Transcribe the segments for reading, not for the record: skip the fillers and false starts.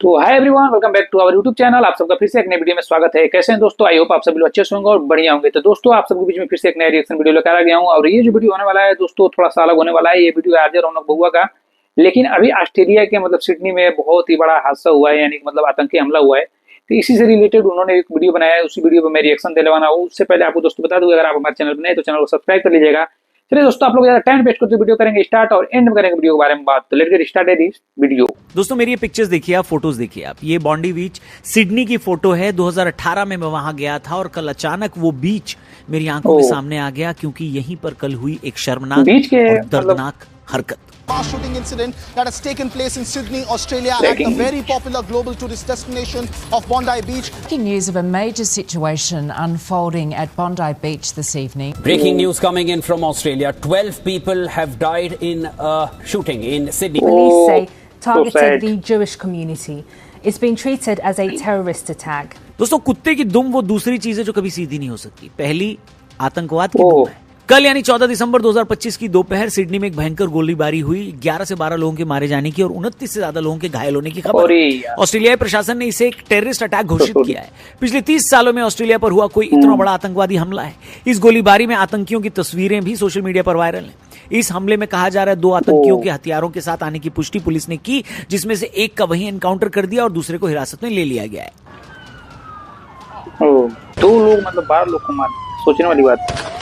तो hi everyone, welcome back to our YouTube channel. आप सबका फिर से एक नई वीडियो में स्वागत है। कैसे हैं दोस्तों? आई होप आप सभी लोग अच्छे होंगे और बढ़िया होंगे। तो दोस्तों, आप सबके बीच में फिर से एक नया रिएक्शन वीडियो लेकर आ गया हूं और ये जो वीडियो होने वाला है दोस्तों, थोड़ा सा अलग होने वाला है। ये वीडियो आरजे रौनक बउआ का, लेकिन अभी ऑस्ट्रेलिया के सिडनी में बहुत ही बड़ा हादसा हुआ है, यानी कि आतंकी हमला हुआ है। तो इसी से रिलेटेड उन्होंने एक वीडियो बनाया है, उसी वीडियो पर मैं रिएक्शन देने वाला हूँ। उससे पहले आपको दोस्तों बता दूं, अगर आप हमारे चैनल पर नए तो चैनल को सब्सक्राइब कर लीजिएगा। चलिए दोस्तों, आप लोग ज्यादा टाइम वेस्ट करते वीडियो करेंगे स्टार्ट और एंड में करेंगे वीडियो के बारे में बात। तो let's get started this video. दोस्तों, मेरी ये पिक्चर्स देखिए आप, फोटोज देखिए आप। ये बॉन्डी बीच सिडनी की फोटो है। 2018 में मैं वहां गया था और कल अचानक वो बीच मेरी आंखों के सामने आ गया, क्योंकि यहीं पर कल हुई एक शर्मनाक बीच के और दर्दनाक हरकत। Mass shooting incident that has taken place in Sydney, Australia, at the very popular global tourist destination of Bondi Beach. Breaking news of a major situation unfolding at Bondi Beach this evening. Breaking news coming in from Australia. 12 people have died in a shooting in Sydney. Police say targeted sad. the Jewish community. It's been treated as a terrorist attack. दोस्तों, कुत्ते की दुम वो दूसरी चीज है जो कभी सीधी नहीं हो सकती। पहली आतंकवाद की दुम है। कल यानी 14 दिसंबर 2025 की दोपहर सिडनी में एक भयंकर गोलीबारी हुई। 11 से 12 लोगों के मारे जाने की और 29 से ज्यादा लोगों के घायल होने की खबर है। ऑस्ट्रेलियाई प्रशासन ने इसे एक टेररिस्ट अटैक घोषित किया है। पिछले 30 सालों में ऑस्ट्रेलिया पर हुआ कोई इतना बड़ा आतंकवादी हमला है। इस गोलीबारी में आतंकियों की तस्वीरें भी सोशल मीडिया पर वायरल हैं। इस हमले में कहा जा रहा है 2 आतंकियों के हथियारों के साथ आने की पुष्टि पुलिस ने की, जिसमें से एक का वहीं एनकाउंटर कर दिया और दूसरे को हिरासत में ले लिया गया है। 2 लोग 12 लोग को मार, सोचने वाली बात।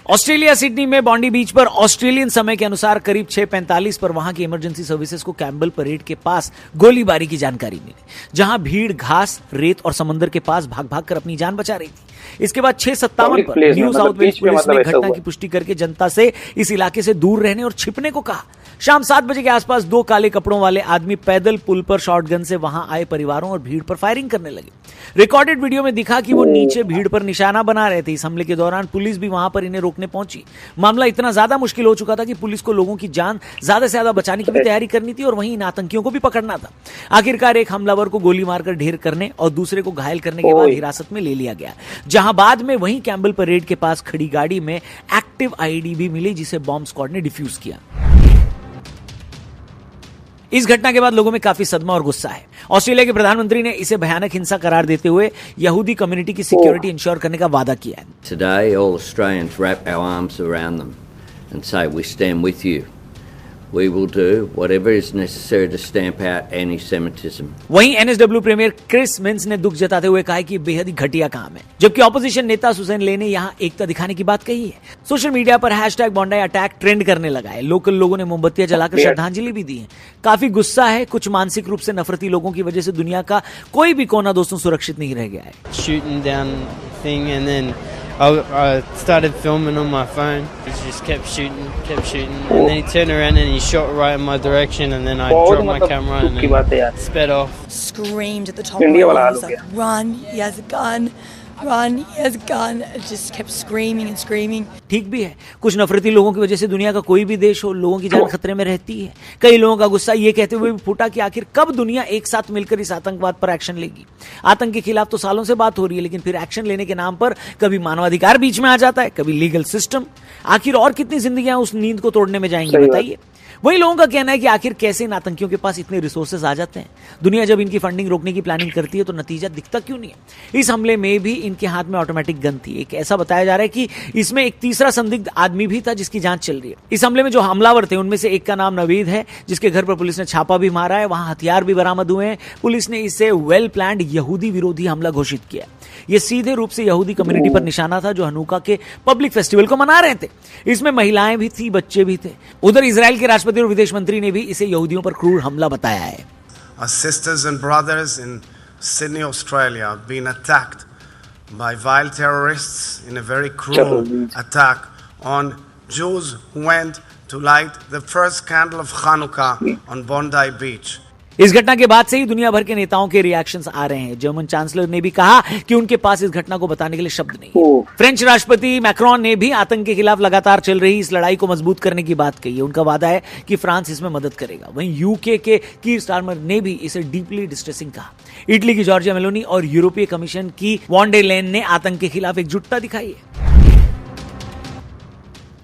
ऑस्ट्रेलिया सिडनी में बॉन्डी बीच पर ऑस्ट्रेलियन समय के अनुसार करीब 6:45 पर वहां की इमरजेंसी सर्विसेज को कैम्बल परेड के पास गोलीबारी की जानकारी मिली, जहां भीड़ घास, रेत और समंदर के पास भाग भाग कर अपनी जान बचा रही थी। इसके बाद 6:57 पर न्यू साउथ वेल्स पुलिस ने घटना की पुष्टि करके जनता से इस इलाके से दूर रहने और छिपने को कहा। शाम 7 बजे के आसपास 2 काले कपड़ों वाले आदमी पैदल पुल पर शॉटगन से वहां आए परिवारों और भीड़ पर फायरिंग करने लगे। रिकॉर्डेड वीडियो में दिखा कि वो नीचे भीड़ पर निशाना बना रहे थे। इस हमले के दौरान पुलिस भी वहां पर इन्हें रोकने पहुंची। मामला इतना ज्यादा मुश्किल हो चुका था कि पुलिस को लोगों की जान ज्यादा से ज्यादा बचाने की भी तैयारी करनी थी और वहीं इन आतंकियों को भी पकड़ना था। आखिरकार एक हमलावर को गोली मारकर ढेर करने और दूसरे को घायल करने के बाद हिरासत में ले लिया गया, जहां बाद में वहीं कैम्बल परेड के पास खड़ी गाड़ी में एक्टिव आईईडी भी मिली, जिसे बॉम्ब स्क्वाड ने डिफ्यूज किया। इस घटना के बाद लोगों में काफी सदमा और गुस्सा है। ऑस्ट्रेलिया के प्रधानमंत्री ने इसे भयानक हिंसा करार देते हुए यहूदी कम्युनिटी की सिक्योरिटी इंश्योर करने का वादा किया है। Today, all Australians wrap our arms around them and say we stand with you. We will do whatever is necessary to stamp out anti-Semitism. वहीं एनएसडब्ल्यू प्रीमियर क्रिस मिन्स ने दुख जताते हुए कहा है कि बेहद ही घटिया काम है, जबकि ऑपोजिशन नेता सुजैन ले ने यहां एकता दिखाने की बात कही है। सोशल मीडिया पर #बॉन्डी अटैक ट्रेंड करने लगा है। लोकल लोगों ने मोमबत्तियां जलाकर श्रद्धांजलि भी दी है। काफी गुस्सा है। कुछ मानसिक रूप से नफरती लोगों की वजह से दुनिया का कोई भी कोना दोस्तों सुरक्षित नहीं रह गया है। Shooting down thing and then I started filming on my phone. He just kept shooting, and then he turned around and he shot right in my direction, and then I dropped my camera and then sped off. Screamed at the top of my lungs, like, "Run! He has a gun! Run! He has a gun!" It just kept screaming and screaming. ठीक भी है, कुछ नफरती लोगों की वजह से दुनिया का कोई भी देश हो, लोगों की जान खतरे में रहती है। कई लोगों का गुस्सा ये कहते हुए भी फूटा कि आखिर कब दुनिया एक साथ मिलकर इस आतंकवाद पर एक्शन लेगी। आतंक के खिलाफ तो सालों से बात हो रही है, लेकिन फिर एक्शन लेने के नाम पर कभी मानवाधिकार बीच में आ जाता है, कभी लीगल सिस्टम। आखिर और कितनी जिंदगियां उस नींद को तोड़ने में जाएंगी, बताइए। वही लोगों का कहना है कि आखिर कैसे इन आतंकियों के पास इतने रिसोर्सेज आ जाते हैं। दुनिया जब इनकी फंडिंग रोकने की प्लानिंग करती है तो नतीजा दिखता क्यों नहीं है। इस हमले में भी इनके हाथ में ऑटोमेटिक गन थी। एक ऐसा बताया जा रहा है कि इसमें एक तीसरा संदिग्ध आदमी भी था जिसकी जांच चल रही है। इस हमले में जो हमलावर थे उनमें से एक का नाम नवीद है, जिसके घर पर पुलिस ने छापा भी मारा है। वहां हथियार भी बरामद हुए हैं। पुलिस ने इसे वेल प्लान्ड यहूदी विरोधी हमला घोषित किया। यह सीधे रूप से यहूदी कम्युनिटी पर निशाना था जो हनुका के पब्लिक फेस्टिवल को मना रहे थे। इसमें महिलाएं भी थी, बच्चे भी थे। उधर इजराइल के राष्ट्रपति और विदेश मंत्री ने भी इसे यहूदियों पर क्रूर हमला बताया है। Our sisters and brothers in Sydney, Australia have been attacked by vile terrorists in a very cruel attack on Jews who went to light the first candle of Hanukkah on Bondi Beach. इस घटना के बाद से ही दुनिया भर के नेताओं के रिएक्शंस आ रहे हैं। जर्मन चांसलर ने भी कहा कि उनके पास इस घटना को बताने के लिए शब्द नहीं है। फ्रेंच राष्ट्रपति मैक्रोन ने भी आतंक के खिलाफ लगातार चल रही इस लड़ाई को मजबूत करने की बात कही है। उनका वादा है कि फ्रांस इसमें मदद करेगा। वहीं यूके के कीर स्टारमर ने भी इसे डीपली डिस्ट्रेसिंग कहा। इटली की जॉर्जिया मेलोनी और यूरोपीय कमीशन की वॉन डे लेन ने आतंक के खिलाफ एकजुटता दिखाई है।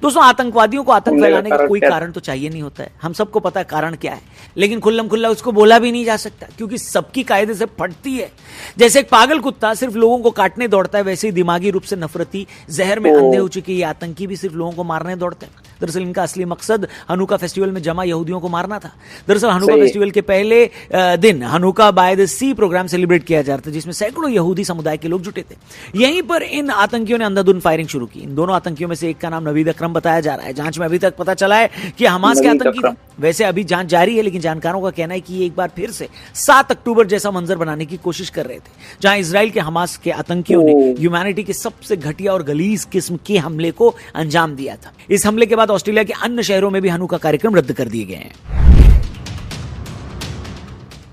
दोस्तों, आतंकवादियों को आतंक फैलाने का कोई क्या? कारण तो चाहिए नहीं होता है, हम सबको पता है कारण क्या है, लेकिन खुल्लम खुल्ला उसको बोला भी नहीं जा सकता क्योंकि सबकी कायदे से फटती है। जैसे एक पागल कुत्ता सिर्फ लोगों को काटने दौड़ता है, वैसे ही दिमागी रूप से नफरती, जहर में अंधे हो चुके ये आतंकी भी सिर्फ लोगों को मारने दौड़ते हैं। दरअसल इनका असली मकसद हनुका फेस्टिवल में जमा यहूदियों को मारना था। दरअसल हनुका फेस्टिवल के पहले दिन Hanukkah by the sea programme celebrate किया जा रहा था, जिसमें सैकड़ों यहूदी समुदाय के लोग जुटे थे। यहीं पर इन आतंकियों ने अंधाधुंध फायरिंग शुरू की। इन दोनों आतंकियों में से एक का नाम नवीद अकरम बताया जा रहा है। जांच में अभी तक पता चला है कि हमास के आतंकी थे। वैसे अभी जांच जारी है, लेकिन जानकारों का कहना है कि ये एक बार फिर से 7 अक्टूबर जैसा मंजर बनाने की कोशिश कर रहे थे, जहां इजराइल के हमास के आतंकियों ने ह्यूमैनिटी के सबसे घटिया और गलीज किस्म के हमले को अंजाम दिया था। इस हमले के बाद ऑस्ट्रेलिया के अन्य शहरों में भी हनुका कार्यक्रम रद्द कर दिए गए हैं।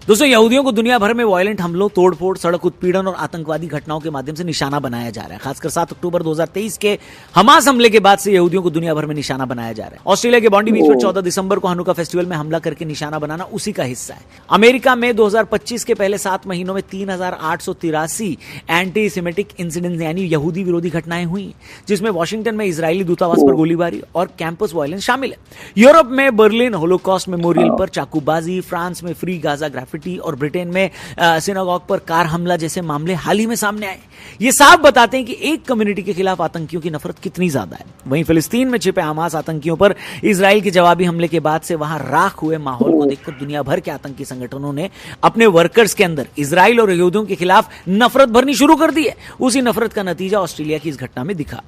दोस्तों, यहूदियों को दुनिया भर में वायलेंट हमलों, तोड़फोड़, सड़क उत्पीड़न और आतंकवादी घटनाओं के माध्यम से निशाना बनाया जा रहा है। खासकर 7 अक्टूबर 2023 के हमास हमले के बाद से यहूदियों को दुनिया भर में निशाना बनाया जा रहा है। ऑस्ट्रेलिया के बॉन्डी बीच पर 14 दिसंबर को हनुका फेस्टिवल में हमला करके निशाना बनाना उसी का हिस्सा है। अमेरिका में 2025 के पहले 7 महीनों में 3883 एंटी सेमेटिक इंसिडेंट यानी यहूदी विरोधी घटनाएं हुई, जिसमें वॉशिंगटन में इजरायली दूतावास पर गोलीबारी और कैंपस वायलेंस शामिल है। यूरोप में बर्लिन होलोकॉस्ट मेमोरियल पर चाकूबाजी, फ्रांस में फ्री गाजा ग्राफिटी और ब्रिटेन में सिनागॉग पर कार हमला जैसे मामले हाल ही में सामने आए। ये साफ बताते हैं कि एक कम्युनिटी के खिलाफ आतंकियों की नफरत कितनी ज्यादा है। वहीं फिलिस्तीन में छिपे हमास आतंकियों पर इजराइल के जवाबी हमले के बाद से वहां राख हुए माहौल को देखकर दुनिया भर के आतंकी संगठनों ने अपने वर्कर्स के अंदर इजराइल और यहूदियों के खिलाफ नफरत भरनी शुरू कर दी है। उसी नफरत का नतीजा ऑस्ट्रेलिया की इस घटना में दिखा।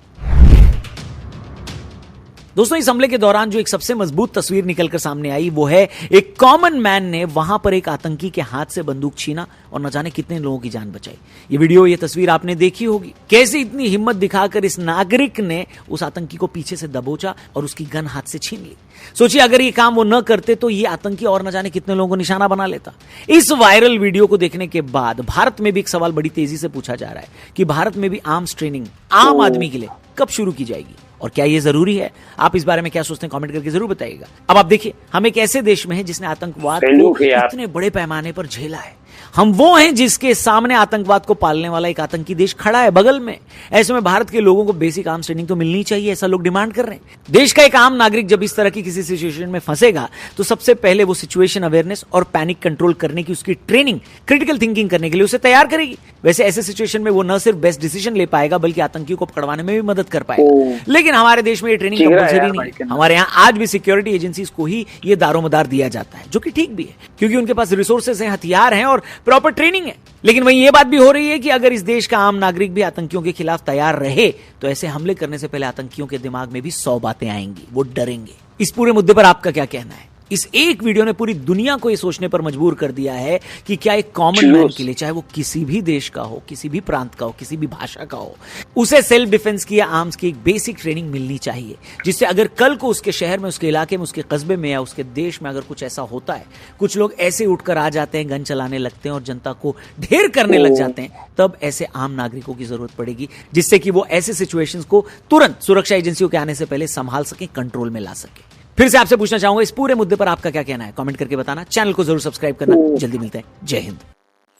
दोस्तों, इस हमले के दौरान जो एक सबसे मजबूत तस्वीर निकलकर सामने आई वो है एक कॉमन मैन ने वहां पर एक आतंकी के हाथ से बंदूक छीना और न जाने कितने लोगों की जान बचाई। ये वीडियो, ये तस्वीर आपने देखी होगी। कैसे इतनी हिम्मत दिखाकर इस नागरिक ने उस आतंकी को पीछे से दबोचा और उसकी गन हाथ से छीन ली। सोचिए, अगर ये काम वो न करते तो ये आतंकी और न जाने कितने लोगों को निशाना बना लेता। इस वायरल वीडियो को देखने के बाद भारत में भी एक सवाल बड़ी तेजी से पूछा जा रहा है कि भारत में भी आर्म्स ट्रेनिंग आम आदमी के लिए कब शुरू की जाएगी और क्या ये जरूरी है? आप इस बारे में क्या सोचते हैं? कमेंट करके जरूर बताइएगा। अब आप देखिए, हम एक ऐसे देश में हैं जिसने आतंकवाद को इतने बड़े पैमाने पर झेला है। हम वो हैं जिसके सामने आतंकवाद को पालने वाला एक आतंकी देश खड़ा है बगल में। ऐसे में भारत के लोगों को बेसिक आर्म्स ट्रेनिंग तो मिलनी चाहिए, ऐसा लोग डिमांड कर रहे हैं। देश का एक आम नागरिक जब इस तरह की किसी सिचुएशन में फंसेगा तो सबसे पहले वो सिचुएशन अवेयरनेस और पैनिक कंट्रोल करने की उसकी ट्रेनिंग, क्रिटिकल थिंकिंग करने के लिए उसे तैयार करेगी। वैसे ऐसे सिचुएशन में वो न सिर्फ बेस्ट डिसीजन ले पाएगा बल्कि आतंकियों को पकड़वाने में भी मदद कर पाएगा। लेकिन हमारे देश में ये ट्रेनिंग कंपल्सरी नहीं है। हमारे यहाँ आज भी सिक्योरिटी एजेंसीज को ही ये दारोमदार दिया जाता है, जो कि ठीक भी है क्योंकि उनके पास रिसोर्सेस हैं, हथियार हैं और प्रॉपर ट्रेनिंग है। लेकिन वहीं ये बात भी हो रही है कि अगर इस देश का आम नागरिक भी आतंकियों के खिलाफ तैयार रहे तो ऐसे हमले करने से पहले आतंकियों के दिमाग में भी 100 बातें आएंगी, वो डरेंगे। इस पूरे मुद्दे पर आपका क्या कहना है? इस एक वीडियो ने पूरी दुनिया को यह सोचने पर मजबूर कर दिया है कि क्या एक कॉमन मैन के लिए, चाहे वो किसी भी देश का हो, किसी भी प्रांत का हो, किसी भी भाषा का हो, उसे सेल्फ डिफेंस की या आर्म्स की एक बेसिक ट्रेनिंग मिलनी चाहिए, जिससे अगर कल को उसके शहर में, उसके इलाके में, उसके कस्बे में या उसके देश में अगर कुछ ऐसा होता है, कुछ लोग ऐसे उठकर आ जाते हैं, गन चलाने लगते हैं और जनता को ढेर करने लग जाते हैं, तब ऐसे आम नागरिकों की जरूरत पड़ेगी जिससे कि वो ऐसे सिचुएशंस को तुरंत सुरक्षा एजेंसियों के आने से पहले संभाल सके, कंट्रोल में ला सके। फिर से आपसे पूछना चाहूंगा, इस पूरे मुद्दे पर आपका क्या कहना है? कमेंट करके बताना। चैनल को जरूर सब्सक्राइब करना। जल्दी मिलते हैं। जय हिंद।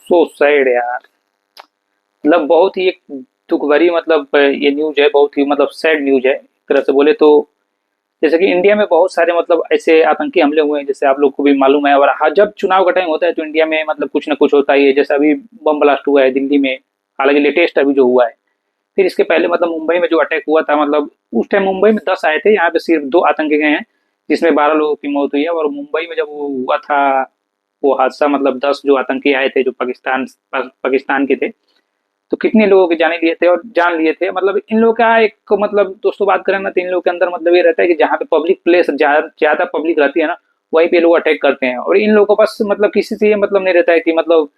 सो सैड यार, मतलब बहुत ही एक दुख भरी मतलब ये न्यूज है, बहुत ही मतलब सैड न्यूज है एक तरह से बोले तो। जैसे कि इंडिया में बहुत सारे मतलब ऐसे आतंकी हमले हुए हैं, जैसे आप लोग को भी मालूम है। और जब चुनाव का टाइम होता है तो इंडिया में मतलब कुछ ना कुछ होता ही है। जैसे अभी बम ब्लास्ट हुआ है दिल्ली में, हालांकि लेटेस्ट अभी जो हुआ है। फिर इसके पहले मतलब मुंबई में जो अटैक हुआ था, मतलब उस टाइम मुंबई में 10 आए थे, यहाँ पे सिर्फ 2 आतंकी गए हैं, जिसमें 12 लोगों की मौत हुई है। और मुंबई में जब वो हुआ था वो हादसा, मतलब 10 जो आतंकी आए थे जो पाकिस्तान के थे, तो कितने लोगों के जान लिए थे। मतलब इन लोगों का एक मतलब दोस्तों बात करें ना तो इन लोगों के अंदर मतलब ये रहता है कि जहाँ पे पब्लिक प्लेस ज्यादा पब्लिक रहती है ना, वहीं पे लोग अटैक करते हैं। और इन लोगों को बस मतलब किसी से ये मतलब नहीं रहता है कि मतलब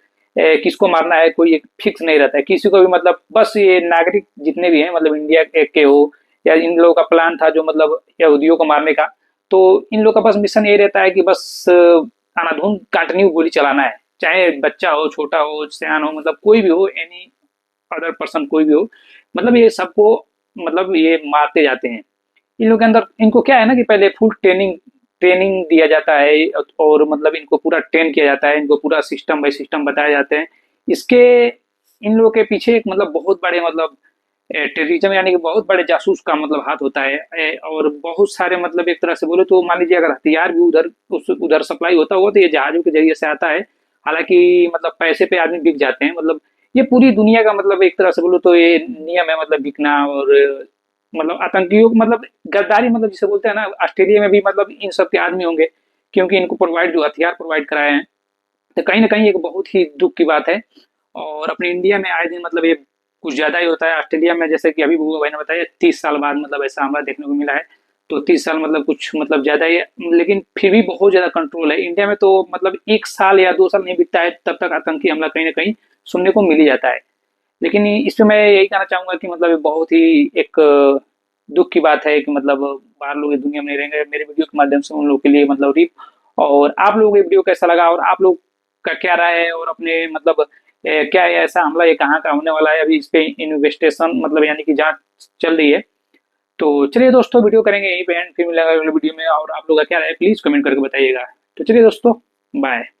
किसको मारना है, कोई एक फिक्स नहीं रहता है किसी को भी। मतलब बस ये नागरिक जितने भी हैं मतलब इंडिया के हो या इन लोगों का प्लान था जो मतलब यहूदियों को मारने का, तो इन लोगों का बस मिशन ये रहता है कि बस अंधाधुंध कंटिन्यू गोली चलाना है, चाहे बच्चा हो, छोटा हो, सियान हो, मतलब कोई भी हो, एनी अदर पर्सन कोई भी हो, मतलब ये सबको मतलब ये मारते जाते हैं। इन लोगों के अंदर इनको क्या है ना कि पहले फुल ट्रेनिंग दिया जाता है और मतलब इनको पूरा ट्रेन किया जाता है, इनको पूरा सिस्टम बाय सिस्टम बताया जाते हैं। इसके इन लोगों के पीछे एक मतलब बहुत बड़े मतलब टेररिज्म यानी कि बहुत बड़े जासूस का मतलब हाथ होता है। और बहुत सारे मतलब एक तरह से बोले तो मान लीजिए अगर हथियार भी उधर सप्लाई होता हुआ तो ये जहाजों के जरिए से आता है। हालांकि मतलब पैसे पे आदमी बिक जाते हैं। मतलब ये पूरी दुनिया का मतलब एक तरह से बोलो तो ये नियम है, मतलब बिकना। और मतलब आतंकियों को मतलब गद्दारी मतलब जिसे बोलते हैं ना, ऑस्ट्रेलिया में भी मतलब इन सब के आदमी होंगे, क्योंकि इनको प्रोवाइड जो हथियार प्रोवाइड कराए हैं। तो कहीं ना कहीं एक बहुत ही दुख की बात है। और अपने इंडिया में आए दिन मतलब ये कुछ ज्यादा ही होता है। ऑस्ट्रेलिया में जैसे कि अभी बुआ भाई ने बताया 30 साल बाद मतलब ऐसा हमला देखने को मिला है। तो 30 साल मतलब कुछ मतलब ज्यादा ही है, लेकिन फिर भी बहुत ज्यादा कंट्रोल है। इंडिया में तो मतलब 1 साल या 2 साल नहीं बीतता है तब तक आतंकी हमला कहीं ना कहीं सुनने को मिल ही जाता है। लेकिन इस पे मैं यही कहना चाहूंगा कि मतलब ये बहुत ही एक दुख की बात है कि मतलब बाहर लोग इस दुनिया में नहीं रहेंगे। मेरे वीडियो के माध्यम से उन लोगों के लिए मतलब रिप। और आप लोगों को ये वीडियो कैसा लगा और आप लोग का क्या राय है, और अपने मतलब क्या है ऐसा हमला, ये कहाँ का होने वाला है, अभी इस पे इन्वेस्टिगेशन मतलब यानी कि जांच चल रही है। तो चलिए दोस्तों, वीडियो करेंगे यहीं पे एंड, फिर मिलेंगे अगले वीडियो में। और आप लोग का क्या राय है प्लीज कमेंट करके बताइएगा। तो चलिए दोस्तों, बाय।